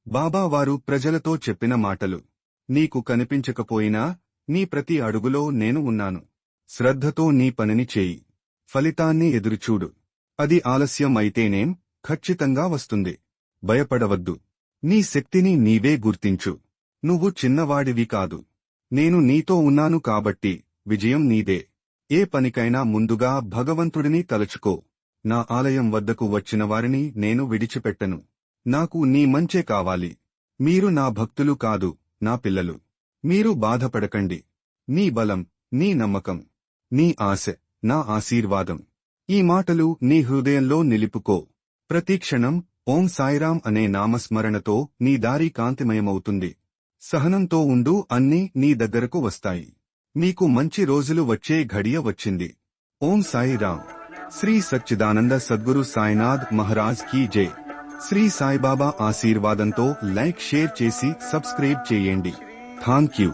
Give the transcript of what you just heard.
బాబా వారు ప్రజలతో చెప్పిన మాటలు. నీకు కనిపించకపోయినా నీ ప్రతి అడుగులో నేను ఉన్నాను. శ్రద్ధతో నీ పనిని చేయి. ఫలితాన్ని ఎదురుచూడు. అది ఆలస్యం అయితేనేం ఖచ్చితంగా వస్తుంది. భయపడవద్దు. నీ శక్తిని నీవే గుర్తించు. నువ్వు చిన్నవాడివి కాదు. నేను నీతో ఉన్నాను కాబట్టి విజయం నీదే. ఏ పనికైనా ముందుగా భగవంతుడిని తలుచుకో. నా ఆలయం వద్దకు వచ్చిన వారిని నేను విడిచిపెట్టను. నాకు నీ మంచే కావాలి. మీరు నా భక్తులు కాదు, నా పిల్లలు. మీరు బాధపడకండి. నీ బలం, నీ నమ్మకం, నీ ఆశ నా ఆశీర్వాదం. ఈ మాటలు నీ హృదయంలో నిలుపుకో. ప్రతిక్షణం ఓం సాయిరాం అనే నామస్మరణతో నీ దారి కాంతిమయమవుతుంది. సహనంతో ఉండు, అన్నీ నీ దగ్గరకు వస్తాయి. మీకు మంచి రోజులు వచ్చే ఘడియ వచ్చింది. ఓం సాయిరాం. శ్రీ సచ్చిదానంద సద్గురు సాయినాథ్ మహారాజ్ కీ జై. శ్రీ సాయిబాబా ఆశీర్వాదంతో లైక్, షేర్ చేసి సబ్స్క్రైబ్ చేయండి. థాంక్యూ.